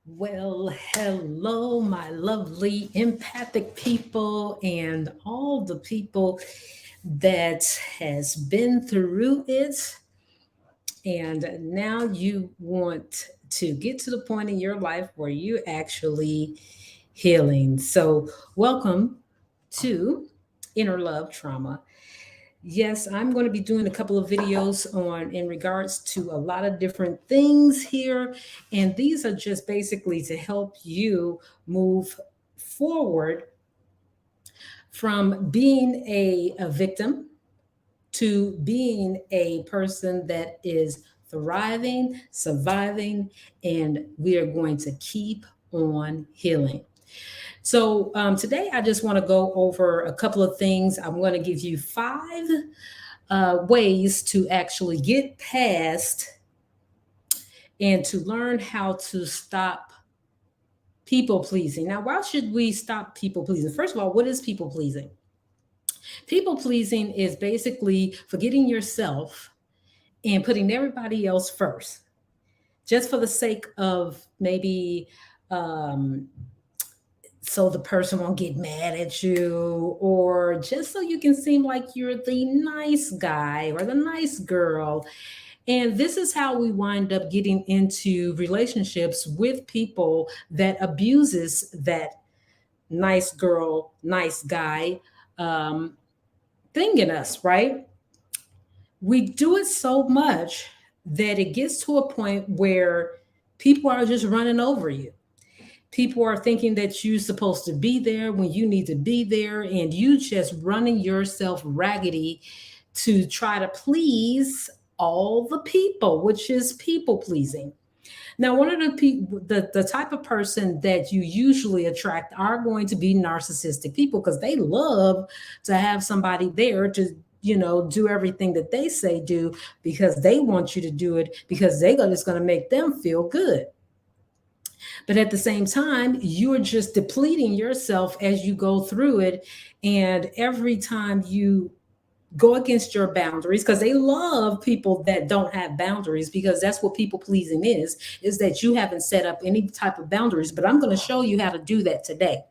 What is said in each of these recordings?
Well, hello, my lovely empathic people and all the people that has been through it. And now you want to get to the point in your life where you actually healing. So, welcome to Inner Love Trauma. Yes, I'm going to be doing a couple of videos on in regards to a lot of different things here. And these are just basically to help you move forward from being a victim to being a person that is thriving, surviving, and we are going to keep on healing. So, today I just want to go over a couple of things. I'm going to give you five ways to actually get past and to learn how to stop people pleasing. Now, why should we stop people pleasing? First of all, what is people pleasing? People pleasing is basically forgetting yourself and putting everybody else first, just for the sake of maybe um, so the person won't get mad at you, or just so you can seem like you're the nice guy or the nice girl. And this is how we wind up getting into relationships with people that abuses that nice girl, nice guy um, thing in us, right? We do it so much that it gets to a point where people are just running over you. People are thinking that you're supposed to be there when you need to be there, and you just running yourself raggedy to try to please all the people, which is people pleasing. Now, one of the people, the type of person that you usually attract are going to be narcissistic people because they love to have somebody there to do everything that they say do because they want you to do it because it's going to make them feel good. But at the same time, you're just depleting yourself as you go through it. And every time you go against your boundaries, because they love people that don't have boundaries, because that's what people pleasing is that you haven't set up any type of boundaries. But I'm going to show you how to do that today.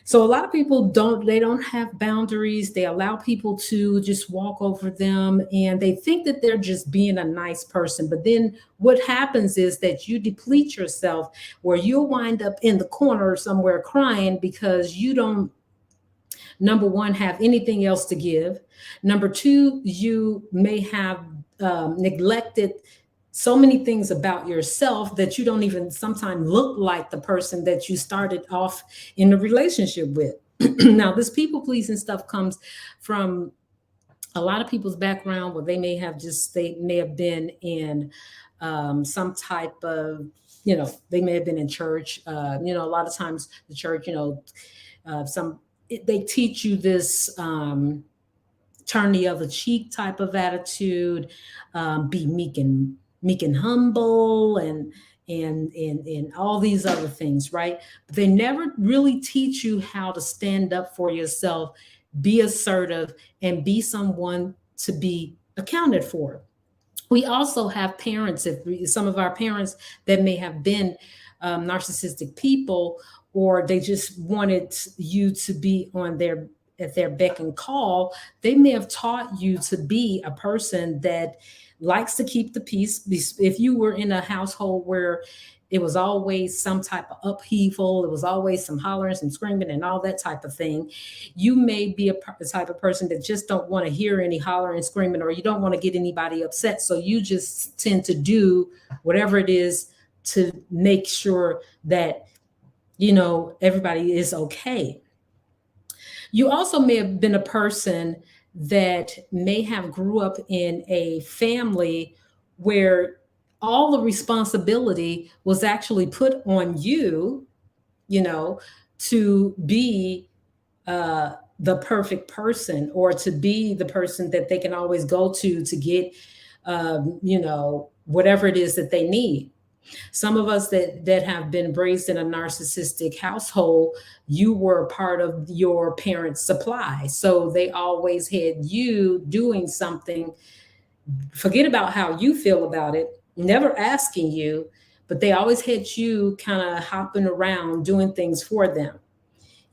So a lot of people don't have boundaries. They allow people to just walk over them, and they think that they're just being a nice person. But then what happens is that you deplete yourself, where you'll wind up in the corner somewhere crying because you don't, number one, have anything else to give. Number two, you may have neglected so many things about yourself that you don't even sometimes look like the person that you started off in the relationship with. Now, this people pleasing stuff comes from a lot of people's background where they may have been in some type of, they may have been in church. A lot of times the church, some they teach you this turn the other cheek type of attitude, be meek and humble, and all these other things, right? But they never really teach you how to stand up for yourself, be assertive, and be someone to be accounted for. We also have parents, some of our parents that may have been narcissistic people, or they just wanted you to be on their at their beck and call. They may have taught you to be a person that likes to keep the peace. If you were in a household where it was always some type of upheaval, it was always some hollering, some screaming, and all that type of thing, you may be a type of person that just don't want to hear any hollering, screaming, or you don't want to get anybody upset. So you just tend to do whatever it is to make sure that everybody is okay. You also may have been a person that may have grew up in a family where all the responsibility was actually put on you, you know, to be uh, the perfect person, or to be the person that they can always go to get, whatever it is that they need. Some of us that have been raised in a narcissistic household, you were part of your parents' supply. So they always had you doing something. Forget about how you feel about it, never asking you, but they always had you kind of hopping around doing things for them.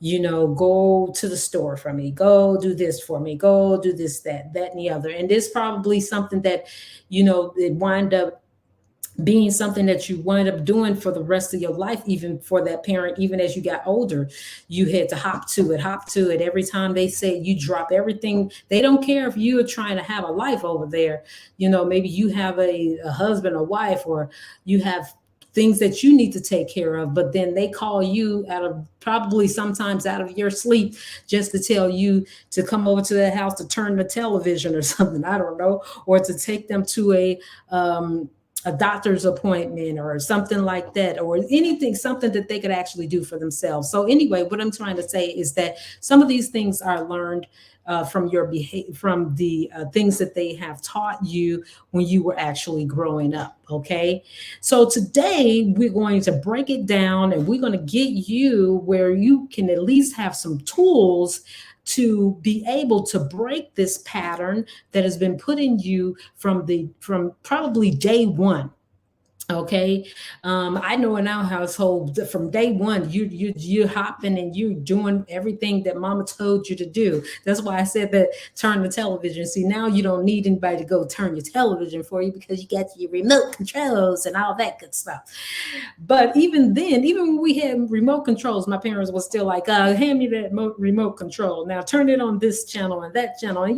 Go to the store for me, go do this for me, go do this, that, and the other. And this probably something that, it wind up being something that you wind up doing for the rest of your life, even for that parent. Even as you got older, you had to hop to it every time they say you drop everything. They don't care if you are trying to have a life over there. Maybe you have a husband or wife, or you have things that you need to take care of, but then they call you out of, probably sometimes out of your sleep, just to tell you to come over to their house to turn the television or something, I don't know, or to take them to a doctor's appointment or something like that, or anything, something that they could actually do for themselves. So anyway, what I'm trying to say is that some of these things are learned from your behavior, from the things that they have taught you when you were actually growing up. Okay. So today we're going to break it down, and we're going to get you where you can at least have some tools to be able to break this pattern that has been put in you from probably day one. Okay. I know in our household from day one, you're hopping and you're doing everything that mama told you to do. That's why I said that turn the television. See, now you don't need anybody to go turn your television for you, because you got your remote controls and all that good stuff. But even then, even when we had remote controls, my parents were still like, hand me that remote control. Now turn it on this channel and that channel. And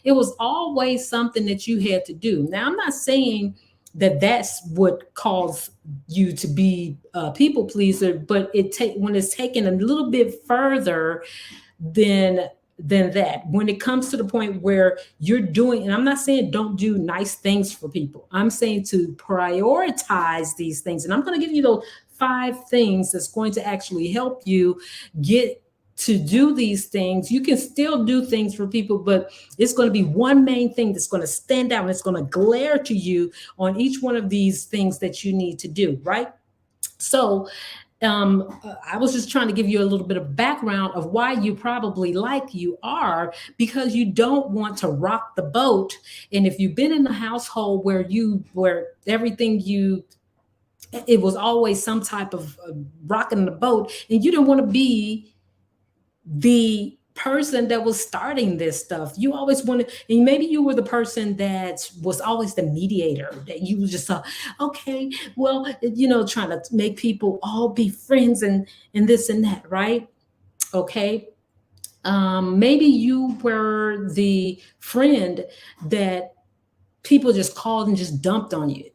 it was always something that you had to do. Now, I'm not saying that that's what caused you to be a people pleaser, but when it's taken a little bit further than that, when it comes to the point where you're doing, and I'm not saying don't do nice things for people, I'm saying to prioritize these things. And I'm going to give you those 5 things that's going to actually help you get to do these things. You can still do things for people, but it's going to be one main thing that's going to stand out, and it's going to glare to you on each one of these things that you need to do, right? So I was just trying to give you a little bit of background of why you probably like you are, because you don't want to rock the boat. And if you've been in a household where everything it was always some type of rocking the boat, and you didn't want to be the person that was starting this stuff. You always wanted, and maybe you were the person that was always the mediator, that you was just okay, well, trying to make people all be friends and this and that, right? Okay. Maybe you were the friend that people just called and just dumped on you.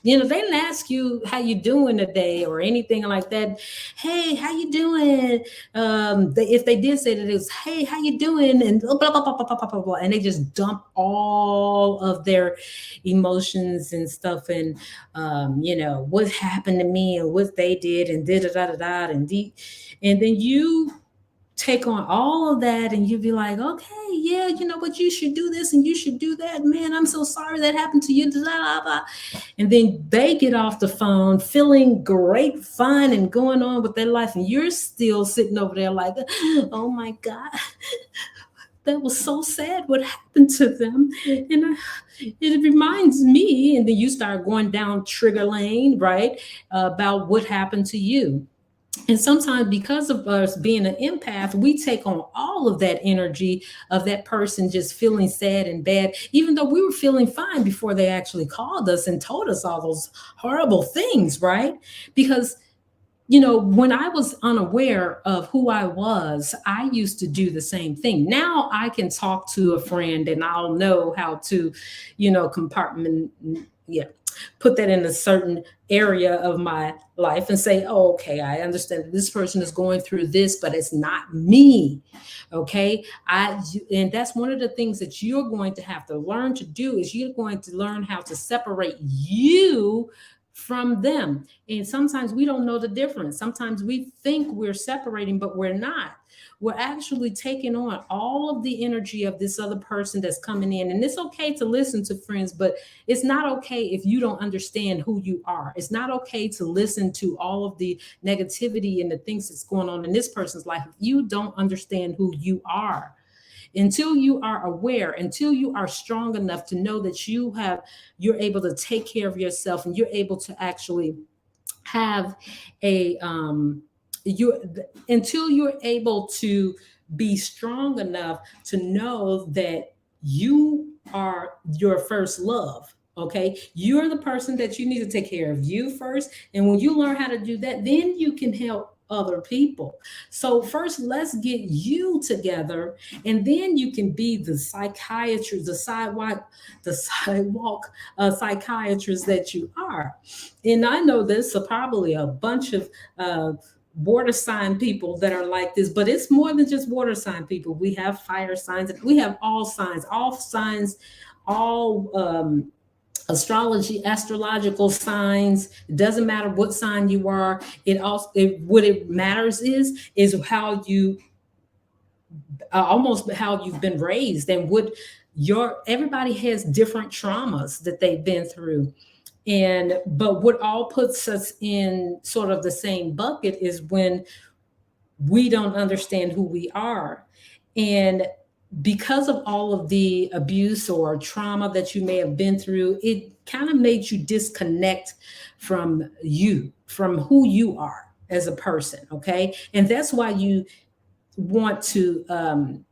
They didn't ask you how you doing today or anything like that. Hey, how you doing? If they did say that, it was, hey, how you doing? And blah, blah, blah, blah, blah, blah, blah, blah. And they just dump all of their emotions and stuff, and what happened to me and what they did and da da da da da, and then you take on all of that, and you'd be like, okay, yeah, but you should do this and you should do that, man, I'm so sorry that happened to you, blah, blah, blah. And then they get off the phone feeling great fun and going on with their life, and you're still sitting over there like, oh my God, that was so sad what happened to them. And it reminds me, and then you start going down trigger lane, right, about what happened to you. And sometimes, because of us being an empath, we take on all of that energy of that person just feeling sad and bad, even though we were feeling fine before they actually called us and told us all those horrible things, right? Because when I was unaware of who I was, I used to do the same thing. Now I can talk to a friend and I'll know how to, compartment, yeah, put that in a certain area of my life and say, oh, okay, I understand that this person is going through this, but it's not me. Okay. And that's one of the things that you're going to have to learn to do, is you're going to learn how to separate you from them. And sometimes we don't know the difference. Sometimes we think we're separating, but we're not. We're actually taking on all of the energy of this other person that's coming in. And it's okay to listen to friends, but it's not okay if you don't understand who you are. It's not okay to listen to all of the negativity and the things that's going on in this person's life if you don't understand who you are. Until you are aware, until you are strong enough to know that you're able to take care of yourself, and you're able to actually have a you until you're able to be strong enough to know that you are your first love. Okay, you're the person that you need to take care of you first, and when you learn how to do that, then you can help other people. So first, let's get you together, and then you can be the psychiatrist, the sidewalk psychiatrist that you are. And I know there's probably a bunch of water sign people that are like this, but it's more than just water sign people. We have fire signs, we have all signs, all astrological signs. It doesn't matter what sign you are. What it matters is how you almost how you've been raised, and what your everybody has different traumas that they've been through. And but what all puts us in sort of the same bucket is when we don't understand who we are. And because of all of the abuse or trauma that you may have been through, it kind of made you disconnect from who you are as a person. Okay. And that's why you want to,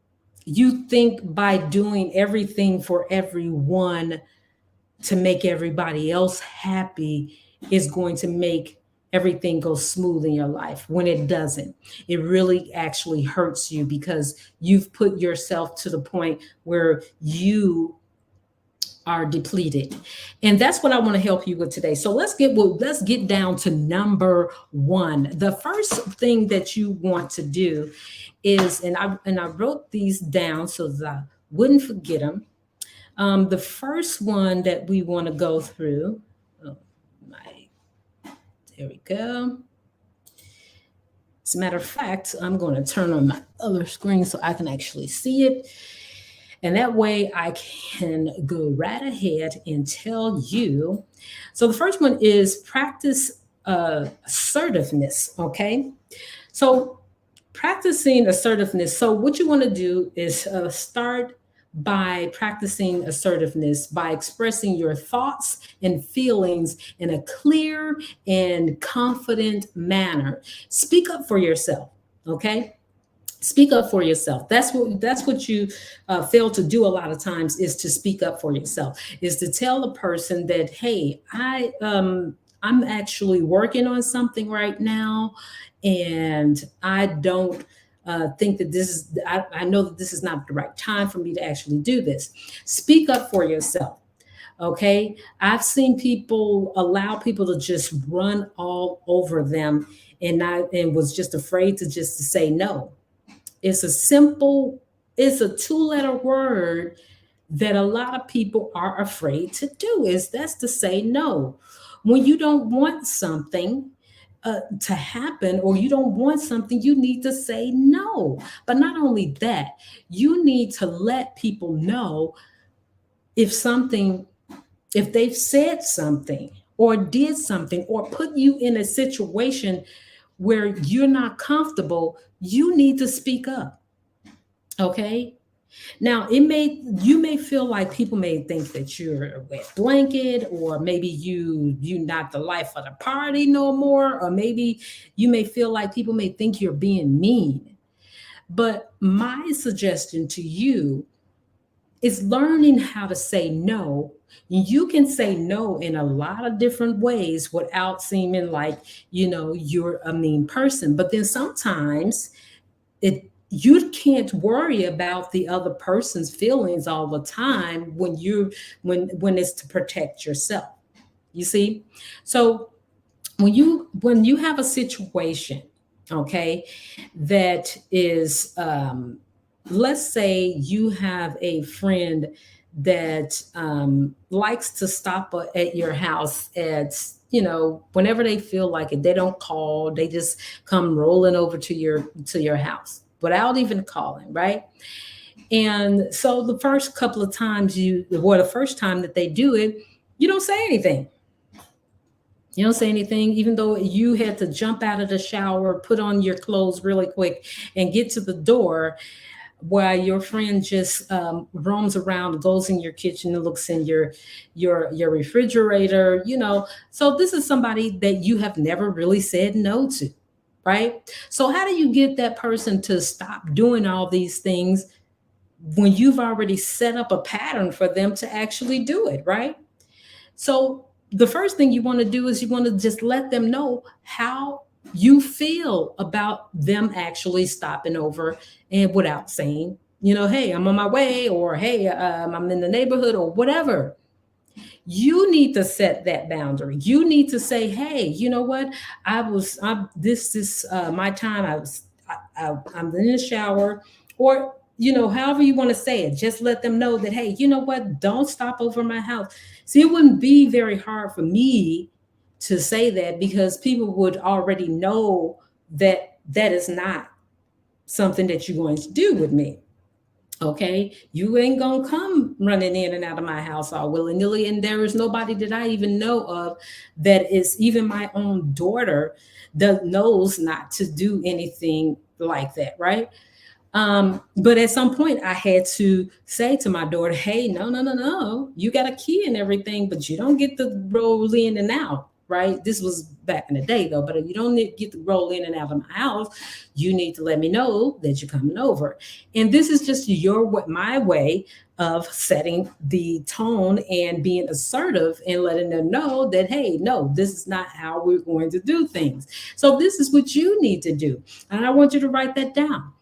you think by doing everything for everyone to make everybody else happy is going to make everything go smooth in your life, when it doesn't. It really actually hurts you because you've put yourself to the point where you are depleted. And that's what I want to help you with today. So let's get down to number one. The first thing that you want to do is, and I wrote these down so that I wouldn't forget them. The first one that we want to go through, oh, there we go. As a matter of fact, I'm going to turn on my other screen so I can actually see it. And that way I can go right ahead and tell you. So the first one is practice assertiveness. Okay. So practicing assertiveness. So what you want to do is start by practicing assertiveness, by expressing your thoughts and feelings in a clear and confident manner. Speak up for yourself. Okay. Speak up for yourself. That's what you fail to do a lot of times, is to speak up for yourself, is to tell the person that, hey, I'm actually working on something right now, and I don't think that this is, I know that this is not the right time for me to actually do this. Speak up for yourself. Okay. I've seen people allow people to just run all over them, and was just afraid to say no. It's a simple, it's a two-letter word that a lot of people are afraid to do, is that's to say no. When you don't want something to happen, or you don't want something, you need to say no. But not only that, you need to let people know if something, if they've said something or did something or put you in a situation where you're not comfortable, you need to speak up. Okay. Now, you may feel like people may think that you're a wet blanket, or maybe you not the life of the party no more, or maybe you may feel like people may think you're being mean. But my suggestion to you is learning how to say no. You can say no in a lot of different ways without seeming like, you're a mean person. But then sometimes you can't worry about the other person's feelings all the time when it's to protect yourself. You see? So when you have a situation, okay, that is, let's say you have a friend that likes to stop at your house at, whenever they feel like it. They don't call, they just come rolling over to your house without even calling, right? And so the first couple of times the first time that they do it, you don't say anything. You don't say anything, even though you had to jump out of the shower, put on your clothes really quick, and get to the door. while your friend just roams around, goes in your kitchen and looks in your refrigerator, so this is somebody that you have never really said no to, right? So how do you get that person to stop doing all these things when you've already set up a pattern for them to actually do it, right? So the first thing you want to do is you want to just let them know how you feel about them actually stopping over, and without saying, hey, I'm on my way, or hey, I'm in the neighborhood, or whatever. You need to set that boundary. You need to say, hey, you know what? I'm this is my time. I'm in the shower, or however you want to say it. Just let them know that, hey, you know what? Don't stop over my house. See, it wouldn't be very hard for me to say that, because people would already know that that is not something that you're going to do with me. Okay, you ain't gonna come running in and out of my house all willy-nilly, and there is nobody that I even know of, that is even my own daughter, that knows not to do anything like that, right? But at some point I had to say to my daughter, hey, no, no, no, no, you got a key and everything, but you don't get to roll in and out, right? This was back in the day though, but if you don't get to roll in and out of my house, you need to let me know that you're coming over. And this is just my way of setting the tone and being assertive and letting them know that, hey, no, this is not how we're going to do things. So this is what you need to do. And I want you to write that down.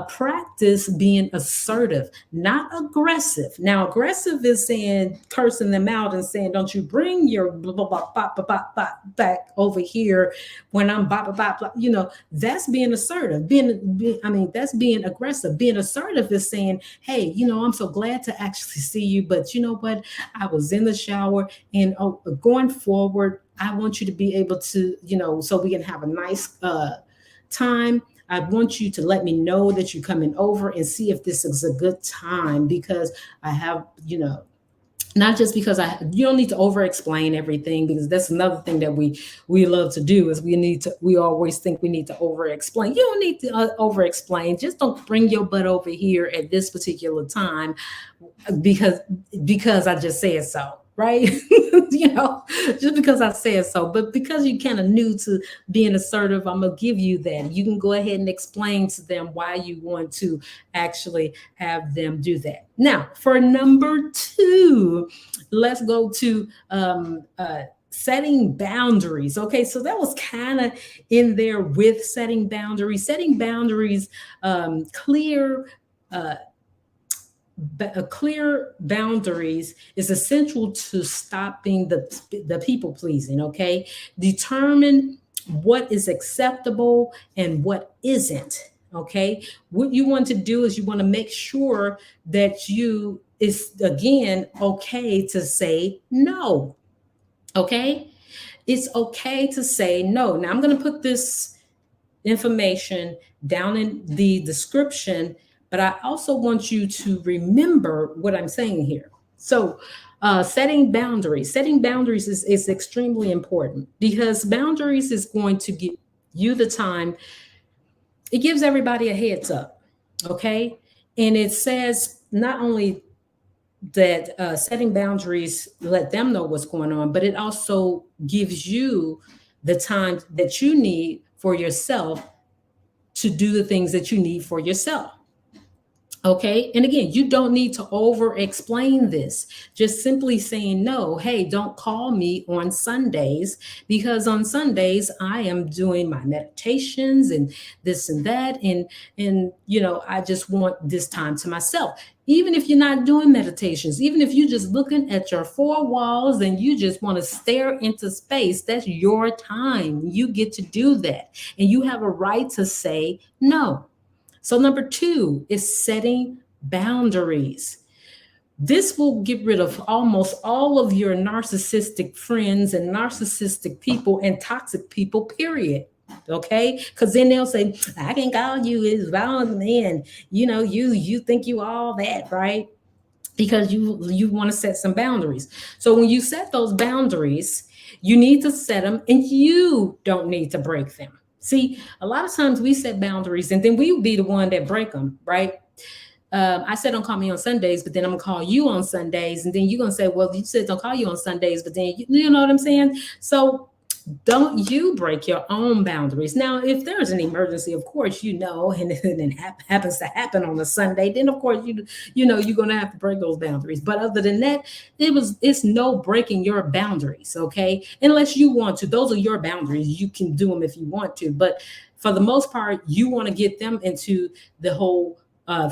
Practice being assertive, not aggressive. Now, aggressive is saying, cursing them out and saying, "Don't you bring your blah blah blah blah blah blah, blah back over here when I'm blah blah blah blah." That's being assertive. That's being aggressive. Being assertive is saying, "Hey, I'm so glad to actually see you, but you know what? I was in the shower, and going forward, I want you to be able to, so we can have a nice time. I want you to let me know that you're coming over, and see if this is a good time, because I have, not just because you don't need to over explain everything, because that's another thing that we love to do, is we always think we need to over explain. You don't need to over explain. Just don't bring your butt over here at this particular time, because I just said so, right? you know, just because I said so. But because you're kind of new to being assertive, I'm gonna give you that. You can go ahead and explain to them why you want to actually have them do that. Now, for number two, let's go to setting boundaries. Okay, so that was kind of in there with setting boundaries. Setting boundaries, clear. Clear boundaries is essential to stopping the people pleasing. Okay, determine what is acceptable and what isn't. Okay, what you want to do is you want to make sure that you is again okay to say no. Okay, it's okay to say no. Now I'm going to put this information down in the description, but I also want you to remember what I'm saying here. So, setting boundaries is extremely important, because boundaries is going to give you the time. It gives everybody a heads up, okay? And it says not only that setting boundaries let them know what's going on, but it also gives you the time that you need for yourself to do the things that you need for yourself. Okay. And again, you don't need to over explain this. Just simply saying, no, hey, don't call me on Sundays, because on Sundays I am doing my meditations and this and that. And I just want this time to myself. Even if you're not doing meditations, even if you're just looking at your four walls and you just want to stare into space, that's your time. You get to do that. And you have a right to say no. So, number two is setting boundaries. This will get rid of almost all of your narcissistic friends and narcissistic people and toxic people, period. Okay, because then they'll say, I can call you as violent man. You think you all that, right? Because you want to set some boundaries. So when you set those boundaries, you need to set them, and you don't need to break them. See, a lot of times we set boundaries and then we be the one that break them, right? I said don't call me on Sundays, but then I'm gonna call you on Sundays, and then you're gonna say, well, you said don't call you on Sundays, but then you know what I'm saying? So don't you break your own boundaries. Now, if there's an emergency, of course, and it happens to happen on a Sunday, then of course you're gonna have to break those boundaries. But other than that, it's no breaking your boundaries, okay? Unless you want to. Those are your boundaries. You can do them if you want to, but for the most part, you want to get them into the whole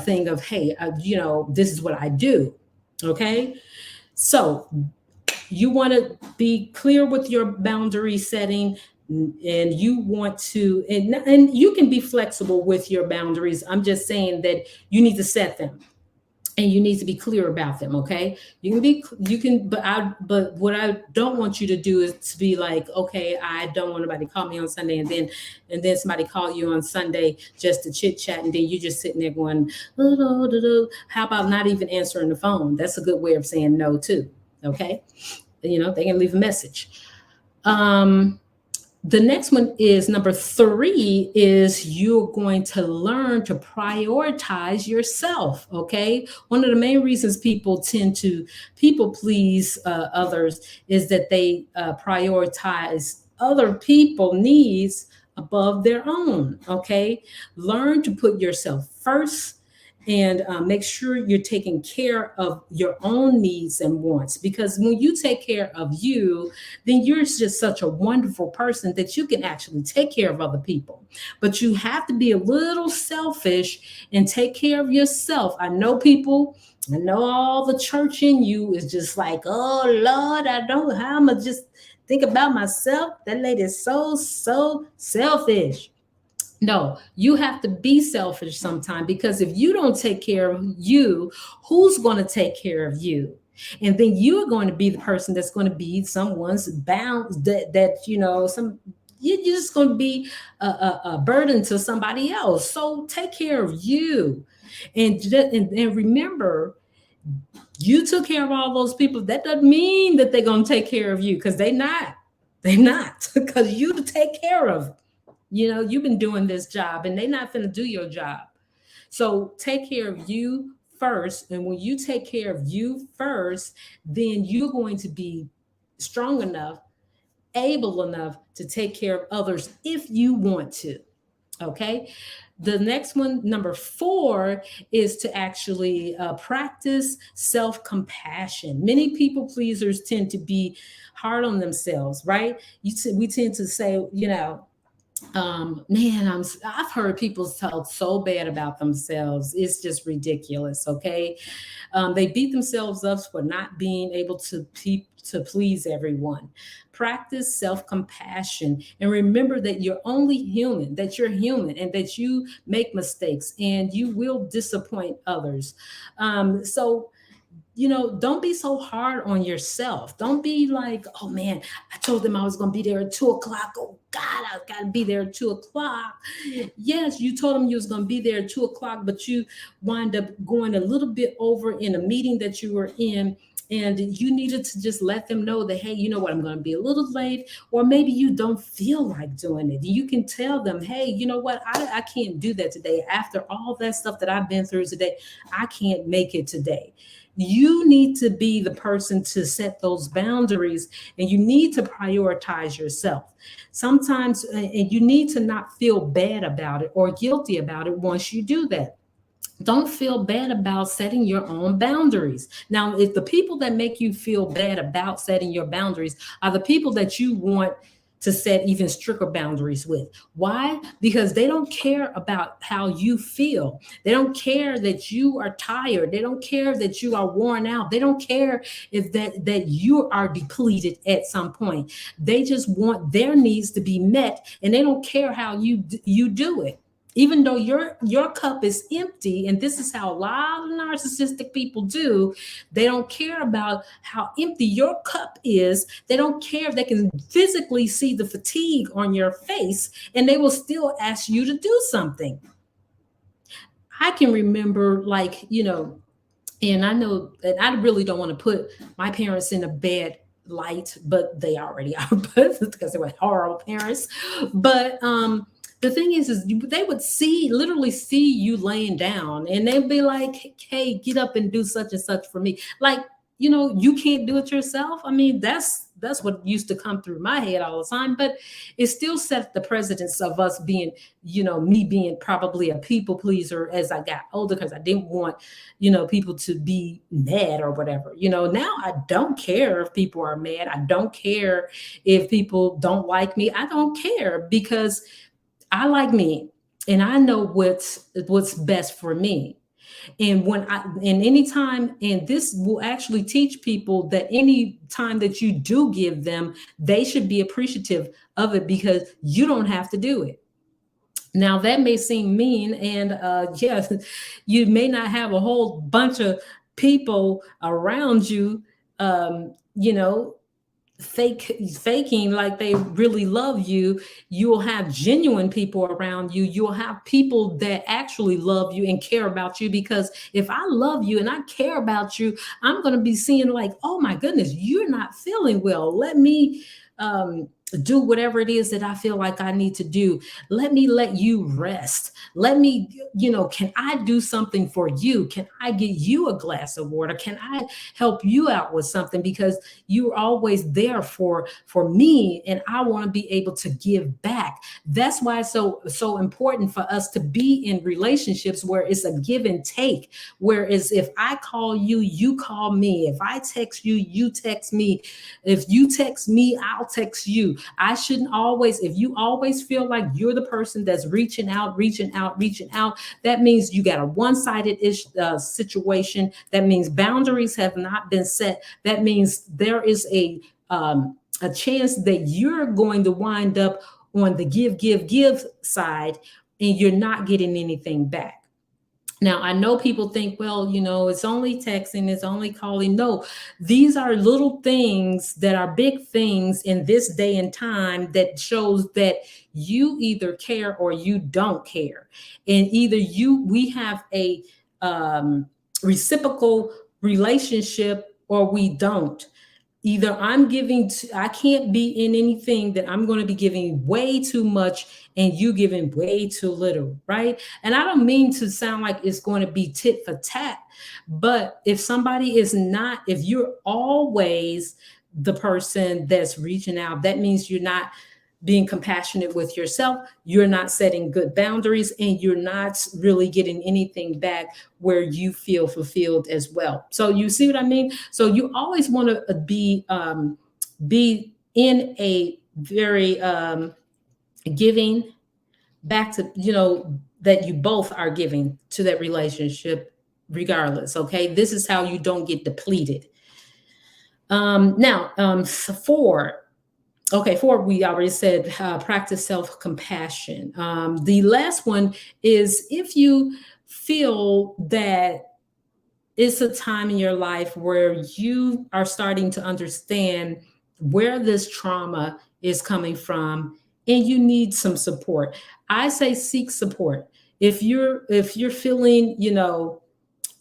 thing of, hey, this is what I do, okay? So you want to be clear with your boundary setting, and you want to, and you can be flexible with your boundaries. I'm just saying that you need to set them, and you need to be clear about them, okay? But what I don't want you to do is to be like, okay, I don't want anybody to call me on Sunday, and then somebody call you on Sunday just to chit chat, and then you just sitting there going, how about not even answering the phone? That's a good way of saying no too, okay? They can leave a message. um the next one is number 3, is you're going to learn to prioritize yourself, okay? One of the main reasons people tend to people please others is that they prioritize other people needs above their own, okay? Learn to put yourself first, and make sure you're taking care of your own needs and wants, because when you take care of you, then you're just such a wonderful person that you can actually take care of other people. But you have to be a little selfish and take care of yourself. I know all the church in you is just like, oh Lord, I don't know how I'm gonna just think about myself. That lady is so selfish. No, you have to be selfish sometimes, because if you don't take care of you, who's going to take care of you? And then you're going to be the person that's going to be someone's bound, you're just going to be a burden to somebody else. So take care of you. And remember, you took care of all those people. That doesn't mean that they're going to take care of you, because they're not because you to take care of. You've been doing this job, and they're not going to do your job. So take care of you first. And when you take care of you first, then you're going to be strong enough, able enough to take care of others if you want to. Okay. The next one, number 4, is to actually practice self compassion. Many people pleasers tend to be hard on themselves, right? We tend to say, man, I've heard people talk so bad about themselves. It's just ridiculous. Okay. They beat themselves up for not being able to please everyone. Practice self-compassion, and remember that you're only human, that you're human, and that you make mistakes and you will disappoint others. So don't be so hard on yourself. Don't be like, oh man, I told them I was going to be there at 2 o'clock. Oh God, I got to be there at 2 o'clock. Yes, you told them you was going to be there at 2 o'clock, but you wind up going a little bit over in a meeting that you were in. And you needed to just let them know that, hey, you know what, I'm going to be a little late, or maybe you don't feel like doing it. You can tell them, hey, you know what, I can't do that today. After all that stuff that I've been through today, I can't make it today. You need to be the person to set those boundaries, and you need to prioritize yourself. Sometimes, and you need to not feel bad about it or guilty about it once you do that. Don't feel bad about setting your own boundaries. Now, if the people that make you feel bad about setting your boundaries are the people that you want to set even stricter boundaries with. Why? Because they don't care about how you feel. They don't care that you are tired. They don't care that you are worn out. They don't care if that you are depleted at some point. They just want their needs to be met, and they don't care how you do it. Even though your cup is empty, and this is how a lot of narcissistic people do, they don't care about how empty your cup is. They don't care if they can physically see the fatigue on your face, and they will still ask you to do something. I can remember, and I know that I really don't want to put my parents in a bad light, but they already are, because they were horrible parents. But The thing is they would literally see you laying down, and they'd be like, "Hey, get up and do such and such for me." Like, you can't do it yourself. I mean, that's what used to come through my head all the time. But it still set the precedence of us being, me being probably a people pleaser as I got older, because I didn't want, people to be mad or whatever. Now I don't care if people are mad. I don't care if people don't like me. I don't care, because I like me, and I know what's best for me. And anytime, and this will actually teach people that any time that you do give them, they should be appreciative of it, because you don't have to do it. Now that may seem mean, and yes, you may not have a whole bunch of people around you, you know, faking like they really love you. You'll have genuine people around you. You'll have people that actually love you and care about you, because if I love you and I care about you, I'm going to be seeing like, oh my goodness, you're not feeling well, let me do whatever it is that I feel like I need to do. Let me let you rest. Let me, can I do something for you? Can I get you a glass of water? Can I help you out with something? Because you're always there for me, and I want to be able to give back. That's why it's so important for us to be in relationships where it's a give and take. Whereas if I call you, you call me. If I text you, you text me. If you text me, I'll text you. I shouldn't always, if you always feel like you're the person that's reaching out, that means you got a one-sided situation. That means boundaries have not been set. That means there is a chance that you're going to wind up on the give side, and you're not getting anything back. Now, I know people think, well, it's only texting, it's only calling. No, these are little things that are big things in this day and time, that shows that you either care or you don't care. And either we have a reciprocal relationship, or we don't. Either I can't be in anything that I'm going to be giving way too much and you giving way too little, right? And I don't mean to sound like it's going to be tit for tat, but if you're always the person that's reaching out, that means you're not being compassionate with yourself, you're not setting good boundaries, and you're not really getting anything back where you feel fulfilled as well. So you see what I mean? So you always want to be in a very giving back to, that you both are giving to that relationship regardless. Okay, this is how you don't get depleted. Now, four. Okay, four, we already said, practice self compassion. The last one is, if you feel that it's a time in your life where you are starting to understand where this trauma is coming from, and you need some support, I say seek support. If you're feeling,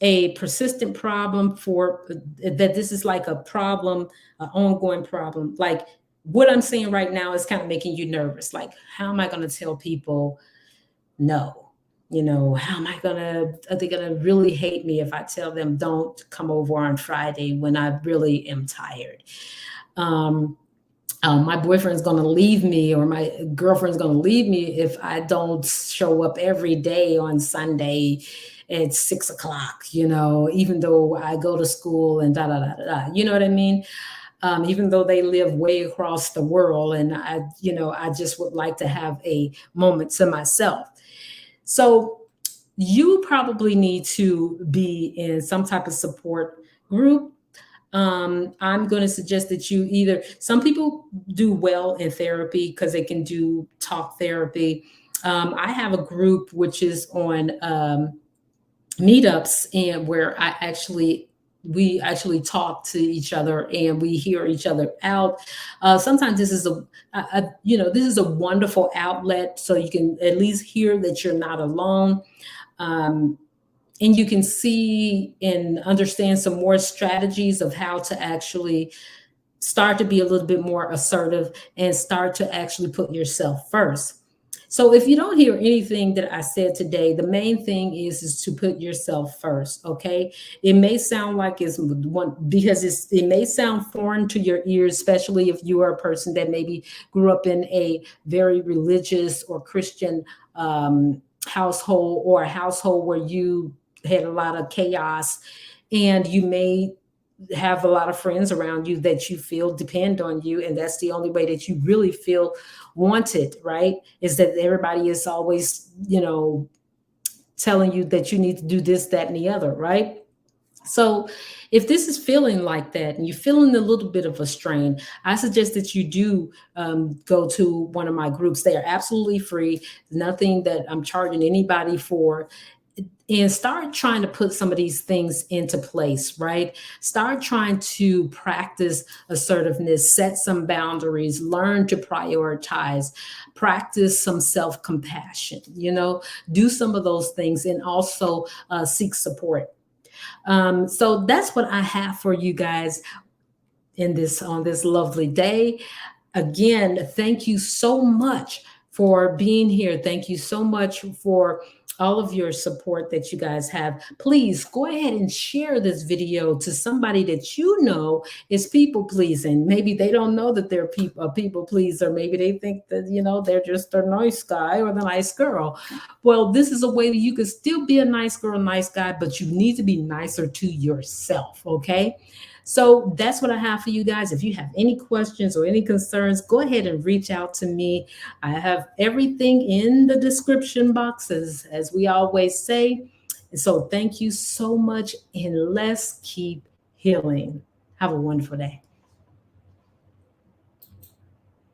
a persistent problem, for that this is like a problem, an ongoing problem, like what I'm saying right now is kind of making you nervous. Like, how am I going to tell people no? How am I are they gonna really hate me if I tell them don't come over on Friday when I really am tired? Um, my boyfriend's going to leave me, or my girlfriend's going to leave me if I don't show up every day on Sunday at 6 o'clock, even though I go to school and da da da da da. You know what I mean? Even though they live way across the world, and I just would like to have a moment to myself. So you probably need to be in some type of support group. I'm going to suggest that some people do well in therapy because they can do talk therapy. I have a group which is on meetups, and where we actually talk to each other and we hear each other out. Sometimes this is this is a wonderful outlet, so you can at least hear that you're not alone. And you can see and understand some more strategies of how to actually start to be a little bit more assertive and start to actually put yourself first. So if you don't hear anything that I said today, the main thing is to put yourself first, okay? It may sound like it's one because it may sound foreign to your ears, especially if you are a person that maybe grew up in a very religious or Christian household, or a household where you had a lot of chaos, and you may have a lot of friends around you that you feel depend on you, and that's the only way that you really feel wanted, right? Is that everybody is always, telling you that you need to do this, that, and the other, right? So if this is feeling like that and you're feeling a little bit of a strain, I suggest that you do go to one of my groups. They are absolutely free, nothing that I'm charging anybody for, and start trying to put some of these things into place, right? Start trying to practice assertiveness, set some boundaries, learn to prioritize, practice some self compassion, do some of those things, and also seek support. So that's what I have for you guys in this on this lovely day. Again, thank you so much for being here. Thank you so much for all of your support that you guys have. Please go ahead and share this video to somebody that you know is people pleasing. Maybe they don't know that they're a people pleaser. Maybe they think that, they're just a nice guy or the nice girl. Well, this is a way that you could still be a nice girl, nice guy, but you need to be nicer to yourself, okay? So that's what I have for you guys. If you have any questions or any concerns, go ahead and reach out to me. I have everything in the description box, as we always say. And so thank you so much, and let's keep healing. Have a wonderful day.